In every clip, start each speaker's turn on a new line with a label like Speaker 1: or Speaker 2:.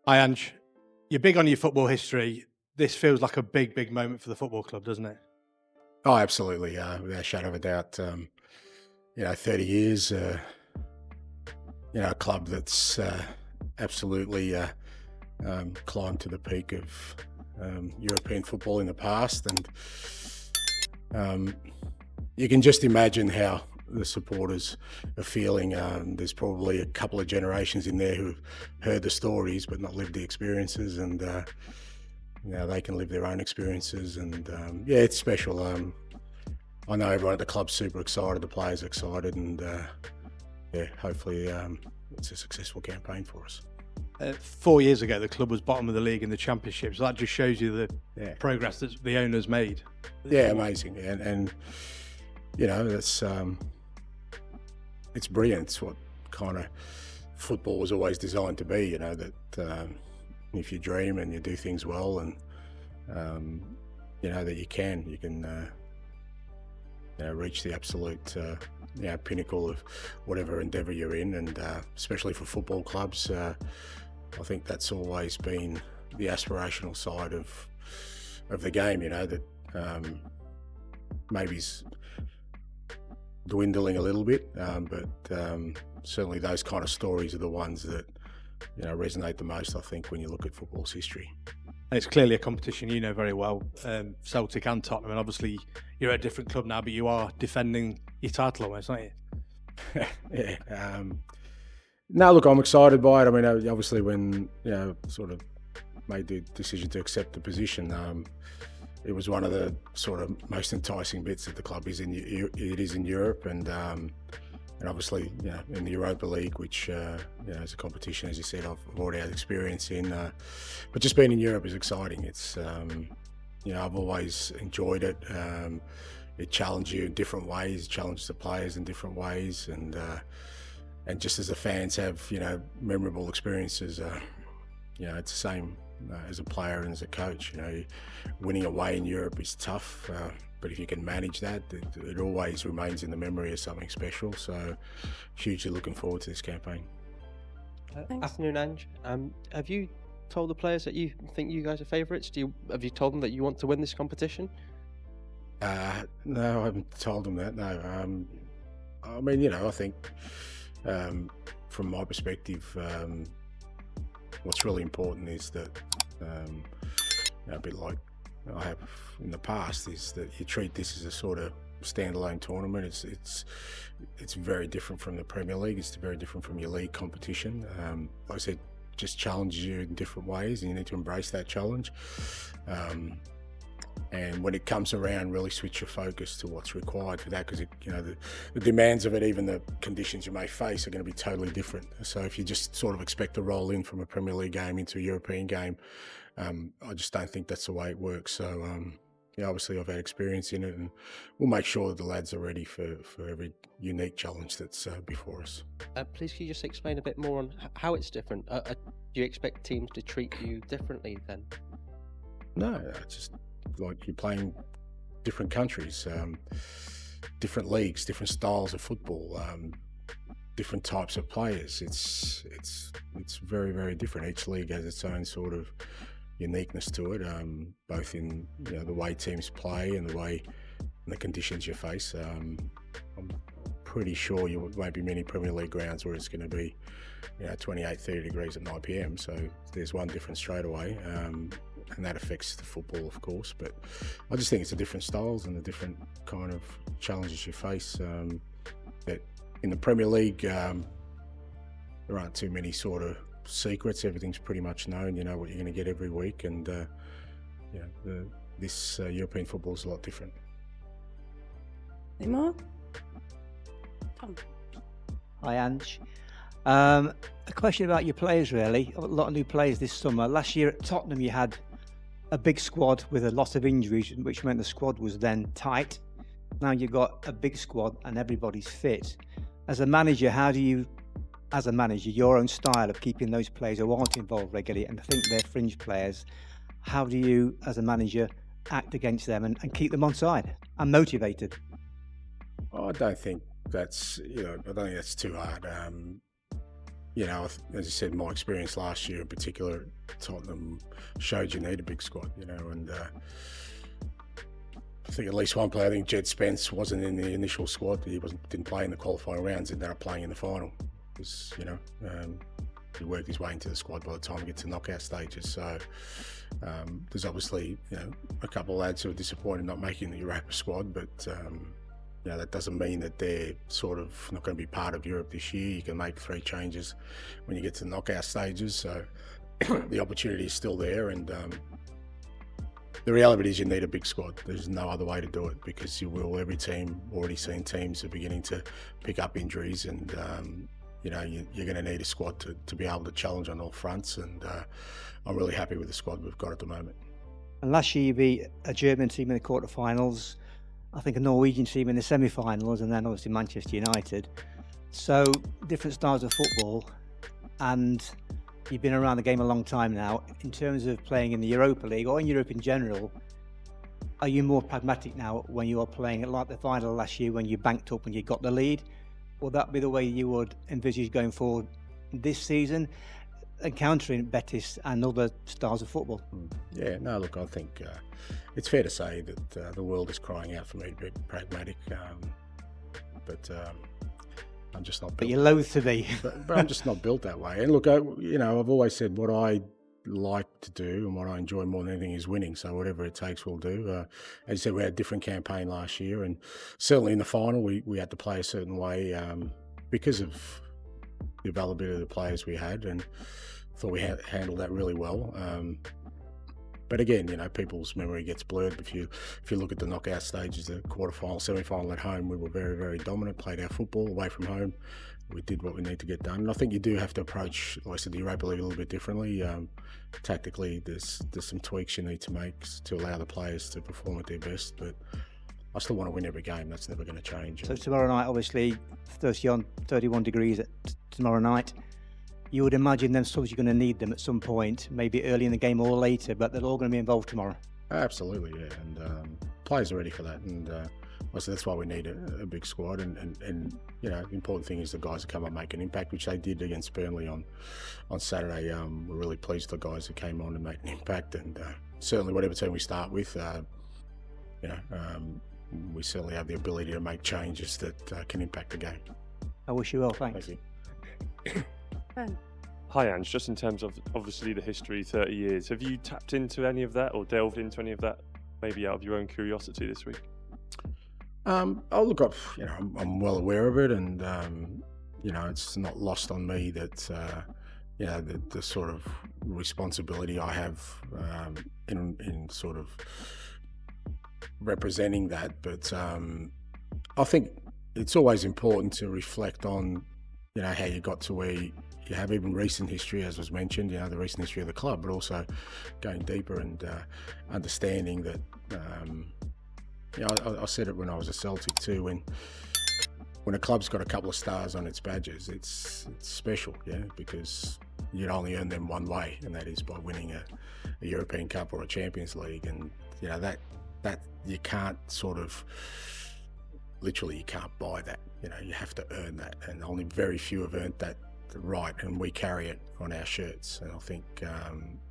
Speaker 1: Hi, Ange. You're big on your football history. This feels like a big, big moment for the football club, doesn't it?
Speaker 2: Oh, absolutely. Without a shadow of a doubt. 30 years, a club that's absolutely climbed to the peak of European football in the past. And um, you can just imagine how the supporters are feeling. There's probably a couple of generations in there who've heard the stories but not lived the experiences. And they can live their own experiences. And yeah, it's special. I know everyone at the club's super excited, the players are excited, and yeah, hopefully it's a successful campaign for us.
Speaker 1: 4 years ago, the club was bottom of the league in the championship. So that just shows you the
Speaker 2: Yeah,
Speaker 1: progress that the owners made.
Speaker 2: yeah, amazing, and that's it's brilliant. It's what kind of football was always designed to be. If you dream and you do things well, and that you can reach the absolute pinnacle of whatever endeavour you're in, and especially for football clubs, I think that's always been the aspirational side of the game. That maybe's dwindling a little bit, but certainly those kind of stories are the ones that resonate the most. I think when you look at football's history.
Speaker 1: And it's clearly a competition you know very well, Celtic and Tottenham. And obviously, you're at a different club now, but you are defending your title almost, aren't you?
Speaker 2: Yeah. No, look, I'm excited by it. I mean, obviously, when sort of made the decision to accept the position, it was one of the sort of most enticing bits that the club is in. It is in Europe, and obviously, in the Europa League, which is a competition, as you said, I've already had experience in. But just being in Europe is exciting. It's I've always enjoyed it. It challenges you in different ways, challenges the players in different ways, and just as the fans have memorable experiences. It's the same as a player and as a coach. Winning away in Europe is tough, but if you can manage that, it always remains in the memory as something special. So, hugely looking forward to this campaign.
Speaker 3: Thanks.
Speaker 4: Afternoon, Ange. Have you told the players that you think you guys are favourites? Have you told them that you want to win this competition?
Speaker 2: No, I haven't told them that. No, I mean, I think from my perspective, what's really important is that a bit like I have in the past, is that you treat this as a sort of standalone tournament. It's very different from the Premier League. It's very different from your league competition. Like I said, just challenges you in different ways, and you need to embrace that challenge. And when it comes around, really switch your focus to what's required for that, because the demands of it, even the conditions you may face, are going to be totally different. So if you just sort of expect to roll in from a Premier League game into a European game, I just don't think that's the way it works. So obviously I've had experience in it, and we'll make sure that the lads are ready for every unique challenge that's before us.
Speaker 4: Please, can you just explain a bit more on how it's different? Do you expect teams to treat you differently then?
Speaker 2: No, it's just like you're playing different countries, different leagues, different styles of football, different types of players. It's very, very different. Each league has its own sort of uniqueness to it, both in the way teams play and the conditions you face. I'm pretty sure you won't be many Premier League grounds where it's going to be 28, 30 degrees at 9 p.m. So there's one difference straight away. And that affects the football, of course. But I just think it's the different styles and the different kind of challenges you face. That in the Premier League, there aren't too many sort of secrets. Everything's pretty much known. You know what you're going to get every week. And this European football is a lot different.
Speaker 3: Any more? Tom.
Speaker 5: Hi, Ange. A question about your players, really. A lot of new players this summer. Last year at Tottenham, you had a big squad with a lot of injuries, which meant the squad was then tight. Now you've got a big squad and everybody's fit. As a manager, how do you, your own style of keeping those players who aren't involved regularly and think they're fringe players, how do you, as a manager, act against them and keep them on side and motivated?
Speaker 2: I don't think that's, I don't think that's too hard. you know, as I said, my experience last year in particular, Tottenham showed you need a big squad, you know, and I think at least one player, I think Jed Spence wasn't in the initial squad. He didn't play in the qualifying rounds, ended up playing in the final. Because, you know, he worked his way into the squad by the time he gets to knockout stages. So there's obviously, you know, a couple of lads who are disappointed not making the Europa squad, but you know, that doesn't mean that they're sort of not going to be part of Europe this year. You can make 3 changes when you get to the knockout stages. So the opportunity is still there, and the reality is you need a big squad. There's no other way to do it, because you will. Every team, already seen teams are beginning to pick up injuries, and you know, you're going to need a squad to be able to challenge on all fronts. And I'm really happy with the squad we've got at the moment.
Speaker 5: And last year you beat a German team in the quarterfinals, I think a Norwegian team in the semi-finals, and then obviously Manchester United. So different styles of football, and you've been around the game a long time now. In terms of playing in the Europa League or in Europe in general, are you more pragmatic now when you are playing it like the final last year when you banked up and you got the lead? Would that be the way you would envisage going forward this season, encountering Betis and other styles of football?
Speaker 2: Yeah, no, look, I think it's fair to say that the world is crying out for me to be pragmatic, but I'm just not built.
Speaker 5: But you're loath to be.
Speaker 2: but I'm just not built that way. And look, you know, I've always said what I like to do and what I enjoy more than anything is winning. So whatever it takes, we'll do. As you said, we had a different campaign last year, and certainly in the final, we had to play a certain way because of the availability of the players we had, and thought we handled that really well. But again, you know, people's memory gets blurred. If you look at the knockout stages, the quarterfinal, semi-final at home, we were very, very dominant, played our football away from home. We did what we need to get done. And I think you do have to approach, like I said, the Europa League a little bit differently. Tactically, there's some tweaks you need to make to allow the players to perform at their best. But I still want to win every game. That's never going to change.
Speaker 5: So tomorrow night, obviously, 31 degrees tomorrow night. You would imagine them subs, you're going to need them at some point, maybe early in the game or later, but they're all going to be involved tomorrow.
Speaker 2: Absolutely, yeah. And players are ready for that. And so that's why we need a big squad. And you know, the important thing is the guys that come up and make an impact, which they did against Burnley on Saturday. We're really pleased with the guys that came on and made an impact. And certainly whatever team we start with, you know, we certainly have the ability to make changes that can impact the game.
Speaker 5: I wish you well, thanks.
Speaker 2: Thank you.
Speaker 3: Ben.
Speaker 6: Hi Ange, just in terms of obviously the history, 30 years, have you tapped into any of that or delved into any of that, maybe out of your own curiosity this week?
Speaker 2: Oh, look, you know, I'm well aware of it, and you know, it's not lost on me that you know, the sort of responsibility I have in sort of representing that. But I think it's always important to reflect on, you know, how you got to where you have, even recent history, as was mentioned, you know, the recent history of the club, but also going deeper and understanding that, you know, I said it when I was a Celtic too, when a club's got a couple of stars on its badges, it's special, yeah, because you'd only earn them one way, and that is by winning a European Cup or a Champions League. And, you know, that you can't sort of, literally you can't buy that, you know, you have to earn that, and only very few have earned that right, and we carry it on our shirts. And I think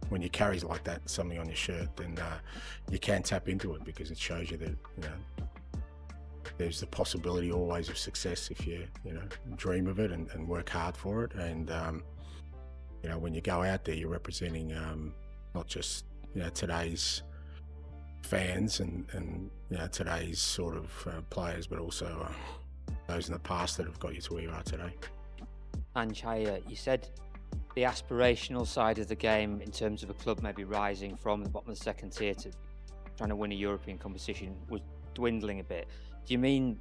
Speaker 2: when you carry like that, something on your shirt, then you can tap into it, because it shows you that, you know, there's the possibility always of success if you know, dream of it and work hard for it. And you know, when you go out there, you're representing not just, you know, today's fans and you know, today's sort of players, but also those in the past that have got you to where you are today.
Speaker 7: Ange, you said the aspirational side of the game in terms of a club maybe rising from the bottom of the second tier to trying to win a European competition was dwindling a bit. Do you mean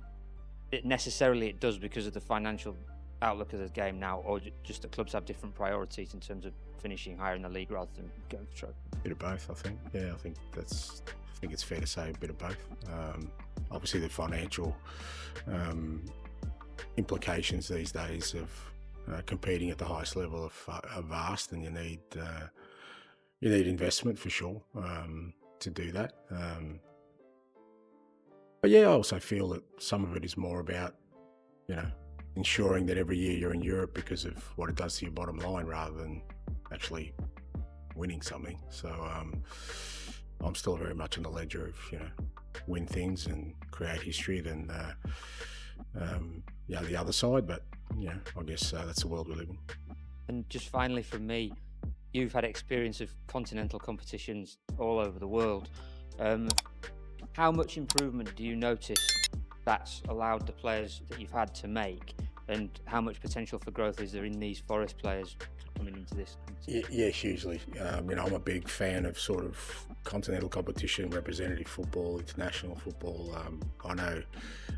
Speaker 7: it necessarily it does because of the financial outlook of the game now, or just that clubs have different priorities in terms of finishing higher in the league rather than going for trophy?
Speaker 2: A bit of both, I think. Yeah, I think it's fair to say a bit of both. Obviously, the financial implications these days of competing at the highest level are vast, and you need investment for sure to do that. But yeah, I also feel that some of it is more about, you know, ensuring that every year you're in Europe because of what it does to your bottom line rather than actually winning something. So I'm still very much on the ledger of, you know, win things and create history than the other side. But yeah, I guess that's the world we live in.
Speaker 7: And just finally from me, you've had experience of continental competitions all over the world. How much improvement do you notice that's allowed the players that you've had to make, and how much potential for growth is there in these Forest players coming into this competition?
Speaker 2: Yeah, hugely. You know, I'm a big fan of sort of continental competition, representative football, international football. I know,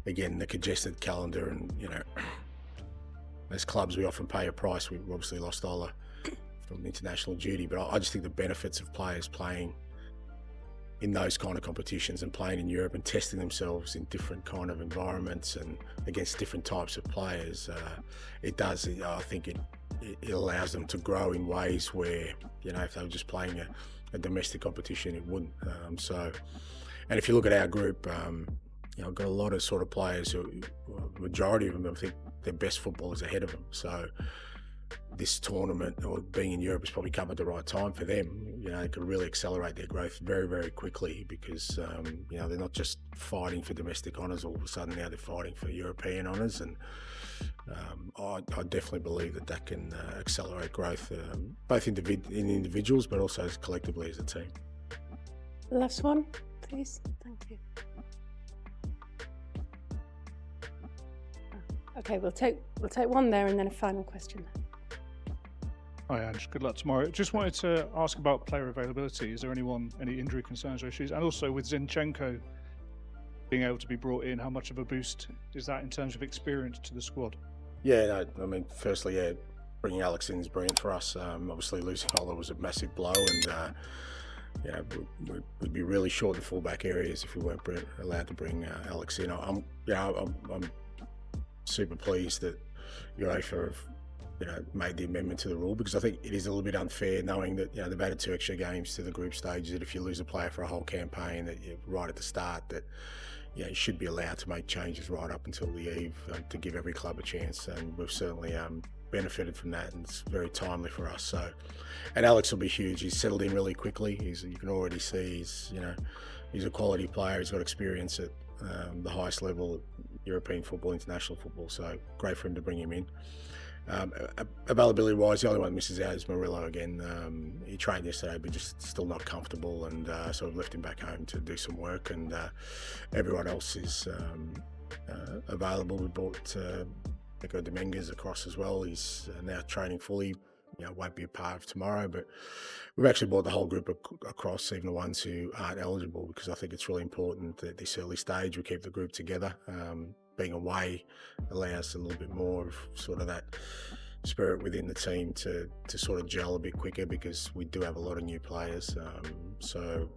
Speaker 2: again, the congested calendar, and you know, as clubs we often pay a price. We've obviously lost Ola from international duty, but I just think the benefits of players playing in those kind of competitions and playing in Europe and testing themselves in different kind of environments and against different types of players, I think it allows them to grow in ways where, you know, if they were just playing a domestic competition, it wouldn't. And if you look at our group, you know, I've got a lot of sort of players who, majority of them, I think their best football is ahead of them. So this tournament or being in Europe has probably come at the right time for them. You know, it could really accelerate their growth very, very quickly because, you know, they're not just fighting for domestic honours all of a sudden, now they're fighting for European honours. And I definitely believe that can accelerate growth, both in individuals, but also collectively as a team.
Speaker 3: Last one, please. Thank you. Okay, we'll take one there and then a final question.
Speaker 8: Hi Ange, good luck tomorrow. Just wanted to ask about player availability. Is there any injury concerns or issues? And also with Zinchenko being able to be brought in, how much of a boost is that in terms of experience to the squad?
Speaker 2: Yeah, no, I mean, firstly, yeah, bringing Alex in is brilliant for us. Obviously losing Ola was a massive blow, and you know, we'd be really short in fullback areas if we weren't allowed to bring Alex in. I'm super pleased that UEFA have, you know, made the amendment to the rule, because I think it is a little bit unfair knowing that, you know, they've added 2 extra games to the group stage, that if you lose a player for a whole campaign, that you're right at the start, that, you know, you should be allowed to make changes right up until the eve to give every club a chance. And we've certainly benefited from that, and it's very timely for us. So, and Alex will be huge. He's settled in really quickly. You can already see he's a quality player. He's got experience at the highest level, European football, international football. So great for him to bring him in. Availability wise, the only one that misses out is Murillo again. He trained yesterday but just still not comfortable, and so we've left him back home to do some work, and everyone else is available. We brought Nico Dominguez across as well. He's now training fully. You know, won't be a part of tomorrow, but we've actually brought the whole group across, even the ones who aren't eligible, because I think it's really important that at this early stage we keep the group together. Being away allows a little bit more of sort of that spirit within the team to sort of gel a bit quicker, because we do have a lot of new players. So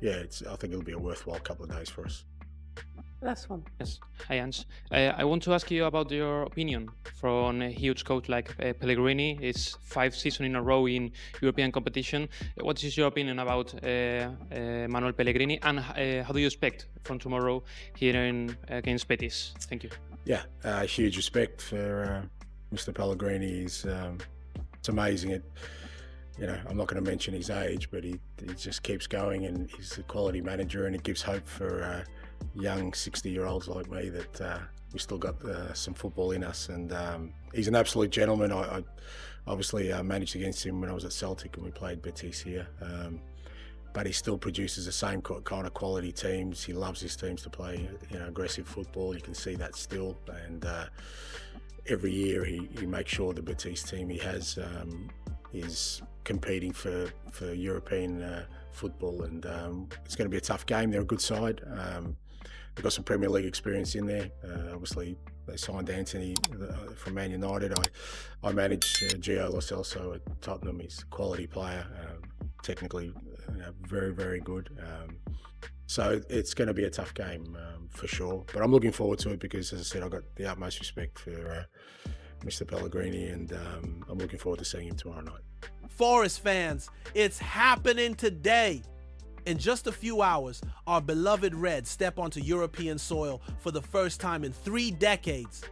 Speaker 2: yeah, I think it'll be a worthwhile couple of days for us.
Speaker 3: Last one.
Speaker 9: Yes. Hi, Ange. I want to ask you about your opinion from a huge coach like Pellegrini. It's 5 seasons in a row in European competition. What is your opinion about Manuel Pellegrini, and how do you expect from tomorrow here against Betis? Thank you.
Speaker 2: Yeah, huge respect for Mr. Pellegrini. It's amazing. You know, I'm not going to mention his age, but he just keeps going, and he's a quality manager, and it gives hope for young 60-year-olds like me that we still got some football in us. And he's an absolute gentleman. I obviously managed against him when I was at Celtic and we played Betis here, but he still produces the same kind of quality teams. He loves his teams to play, you know, aggressive football. You can see that still, and every year he makes sure the Betis team he has is competing for European football, and it's going to be a tough game. They're a good side. They've got some Premier League experience in there. Obviously, they signed Anthony from Man United. I managed Gio Lo Celso at Tottenham. He's a quality player, technically very, very good. So it's going to be a tough game for sure. But I'm looking forward to it because, as I said, I've got the utmost respect for Mr. Pellegrini, and I'm looking forward to seeing him tomorrow night.
Speaker 10: Forest fans, it's happening today. In just a few hours, our beloved Reds step onto European soil for the first time in 3 decades.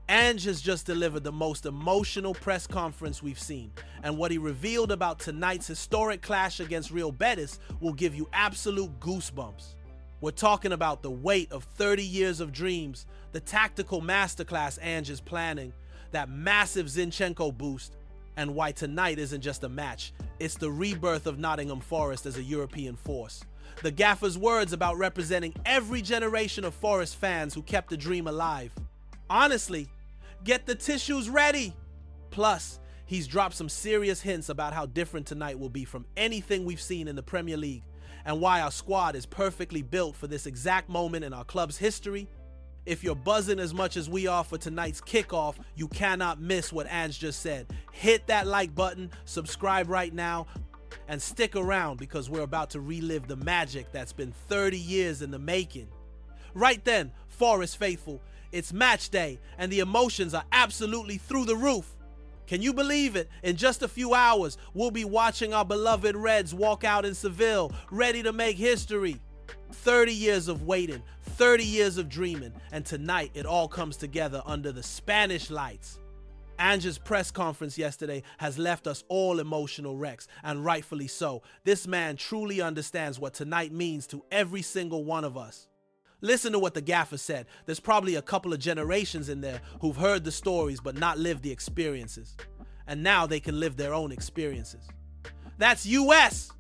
Speaker 10: Ange has just delivered the most emotional press conference we've seen, and what he revealed about tonight's historic clash against Real Betis will give you absolute goosebumps. We're talking about the weight of 30 years of dreams, the tactical masterclass Ange is planning, that massive Zinchenko boost, and why tonight isn't just a match, it's the rebirth of Nottingham Forest as a European force. The gaffer's words about representing every generation of Forest fans who kept the dream alive. Honestly, get the tissues ready. Plus, he's dropped some serious hints about how different tonight will be from anything we've seen in the Premier League, and why our squad is perfectly built for this exact moment in our club's history. If you're buzzing as much as we are for tonight's kickoff, you cannot miss what Ange just said. Hit that like button, subscribe right now, and stick around because we're about to relive the magic that's been 30 years in the making. Right then, Forest faithful, it's match day and the emotions are absolutely through the roof. Can you believe it? In just a few hours, we'll be watching our beloved Reds walk out in Seville, ready to make history. 30 years of waiting, 30 years of dreaming, and tonight it all comes together under the Spanish lights. Ange's press conference yesterday has left us all emotional wrecks, and rightfully so. This man truly understands what tonight means to every single one of us. Listen to what the gaffer said. There's probably a couple of generations in there who've heard the stories but not lived the experiences. And now they can live their own experiences. That's US!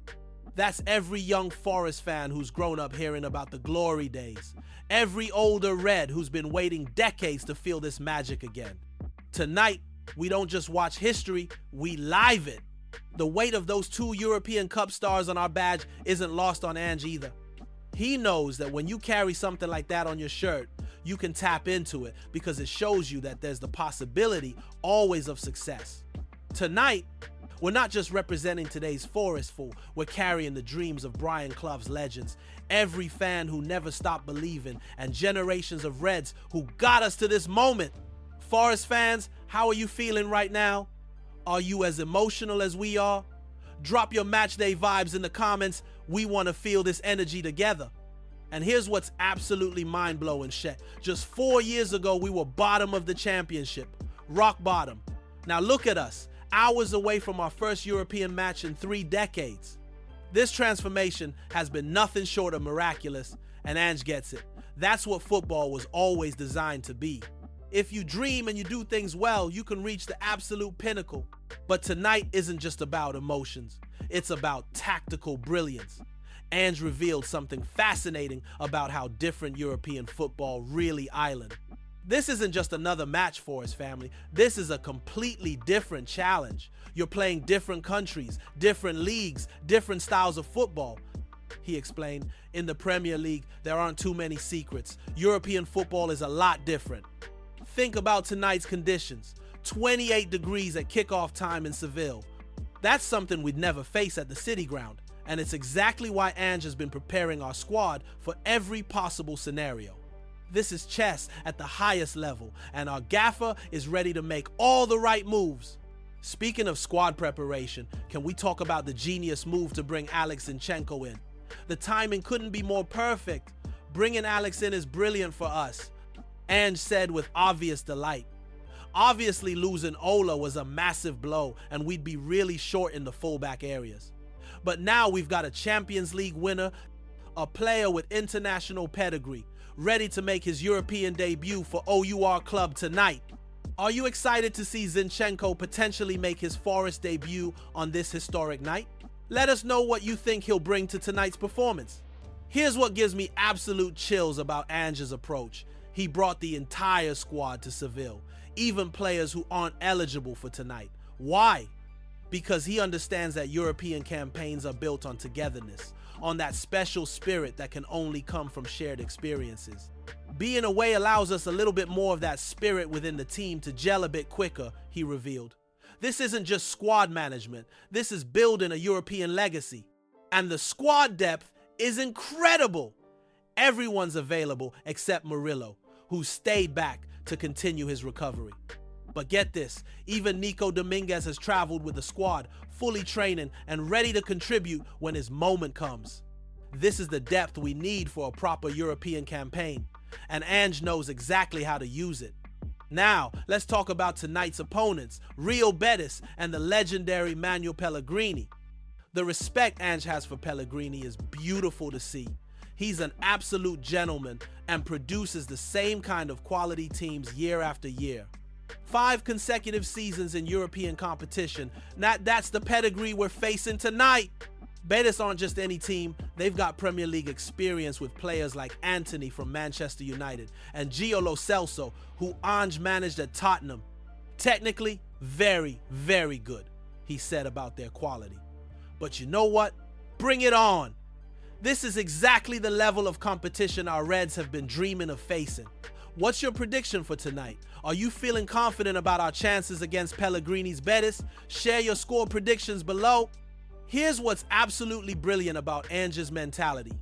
Speaker 10: That's every young Forest fan who's grown up hearing about the glory days. Every older Red who's been waiting decades to feel this magic again. Tonight, we don't just watch history, we live it. The weight of those 2 European Cup stars on our badge isn't lost on Ange either. He knows that when you carry something like that on your shirt, you can tap into it because it shows you that there's the possibility always of success. Tonight, we're not just representing today's Forestful, we're carrying the dreams of Brian Clough's legends, every fan who never stopped believing, and generations of Reds who got us to this moment. Forest fans, how are you feeling right now? Are you as emotional as we are? Drop your matchday vibes in the comments. We want to feel this energy together. And here's what's absolutely mind-blowing, shit. Just 4 years ago, we were bottom of the championship. Rock bottom. Now look at us, hours away from our first European match in 3 decades. This transformation has been nothing short of miraculous, and Ange gets it. That's what football was always designed to be. If you dream and you do things well, you can reach the absolute pinnacle. But tonight isn't just about emotions. It's about tactical brilliance. Ange revealed something fascinating about how different European football really island. This isn't just another match for his family. This is a completely different challenge. You're playing different countries, different leagues, different styles of football. He explained, in the Premier League, there aren't too many secrets. European football is a lot different. Think about tonight's conditions. 28 degrees at kickoff time in Seville. That's something we'd never face at the City Ground, and it's exactly why Ange has been preparing our squad for every possible scenario. This is chess at the highest level, and our gaffer is ready to make all the right moves. Speaking of squad preparation, can we talk about the genius move to bring Alex Zinchenko in? The timing couldn't be more perfect. Bringing Alex in is brilliant for us, Ange said with obvious delight. Obviously, losing Ola was a massive blow, and we'd be really short in the fullback areas. But now we've got a Champions League winner, a player with international pedigree, ready to make his European debut for OUR club tonight. Are you excited to see Zinchenko potentially make his Forest debut on this historic night? Let us know what you think he'll bring to tonight's performance. Here's what gives me absolute chills about Ange's approach. He brought the entire squad to Seville, even players who aren't eligible for tonight. Why? Because he understands that European campaigns are built on togetherness, on that special spirit that can only come from shared experiences. Being away allows us a little bit more of that spirit within the team to gel a bit quicker, he revealed. This isn't just squad management, this is building a European legacy. And the squad depth is incredible. Everyone's available except Murillo, who stayed back to continue his recovery. But get this, even Nico Dominguez has traveled with the squad, fully training and ready to contribute when his moment comes. This is the depth we need for a proper European campaign, and Ange knows exactly how to use it. Now, let's talk about tonight's opponents, Real Betis and the legendary Manuel Pellegrini. The respect Ange has for Pellegrini is beautiful to see. He's an absolute gentleman and produces the same kind of quality teams year after year. 5 consecutive seasons in European competition. That's the pedigree we're facing tonight. Betis aren't just any team, they've got Premier League experience with players like Antony from Manchester United and Gio Lo Celso, who Ange managed at Tottenham. Technically, very, very good, he said about their quality. But you know what? Bring it on! This is exactly the level of competition our Reds have been dreaming of facing. What's your prediction for tonight? Are you feeling confident about our chances against Pellegrini's Betis? Share your score predictions below. Here's what's absolutely brilliant about Ange's mentality.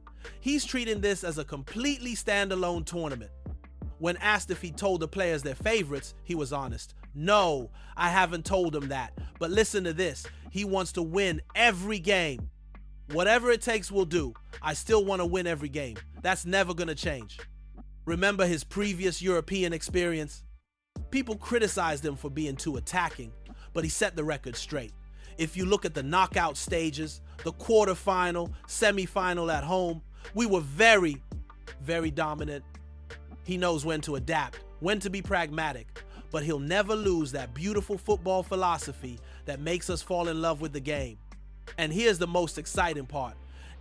Speaker 10: He's treating this as a completely standalone tournament. When asked if he told the players their favorites, he was honest. No, I haven't told them that. But listen to this. He wants to win every game. Whatever it takes, we'll do. I still want to win every game. That's never going to change. Remember his previous European experience? People criticized him for being too attacking, but he set the record straight. If you look at the knockout stages, the quarterfinal, semifinal at home, we were very, very dominant. He knows when to adapt, when to be pragmatic, but he'll never lose that beautiful football philosophy that makes us fall in love with the game. And here's the most exciting part.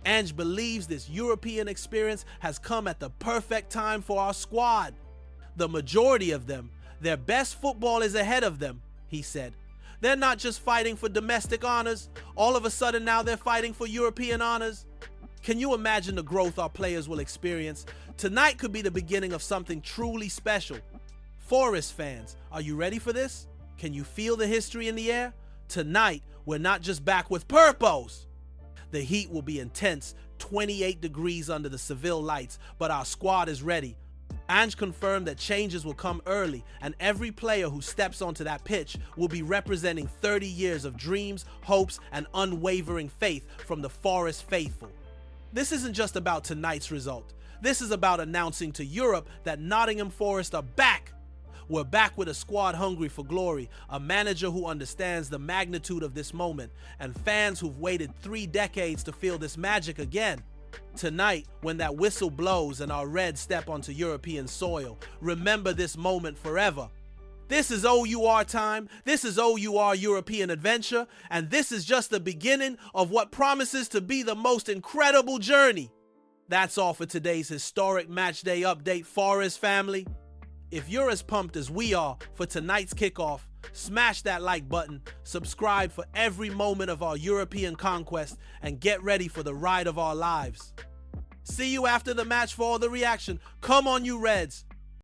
Speaker 10: Ange believes this European experience has come at the perfect time for our squad. The majority of them, their best football is ahead of them, he said. They're not just fighting for domestic honors. All of a sudden now they're fighting for European honors. Can you imagine the growth our players will experience? Tonight could be the beginning of something truly special. Forest fans, are you ready for this? Can you feel the history in the air? Tonight, we're not just back with purpose. The heat will be intense, 28 degrees under the Seville lights, but our squad is ready. Ange confirmed that changes will come early, and every player who steps onto that pitch will be representing 30 years of dreams, hopes, and unwavering faith from the Forest faithful. This isn't just about tonight's result. This is about announcing to Europe that Nottingham Forest are back. We're back with a squad hungry for glory, a manager who understands the magnitude of this moment, and fans who've waited 3 decades to feel this magic again. Tonight, when that whistle blows and our Reds step onto European soil, remember this moment forever. This is OUR time, this is OUR European adventure, and this is just the beginning of what promises to be the most incredible journey. That's all for today's historic matchday update, Forest family. If you're as pumped as we are for tonight's kickoff, smash that like button, subscribe for every moment of our European conquest, and get ready for the ride of our lives. See you after the match for all the reaction. Come on, you Reds!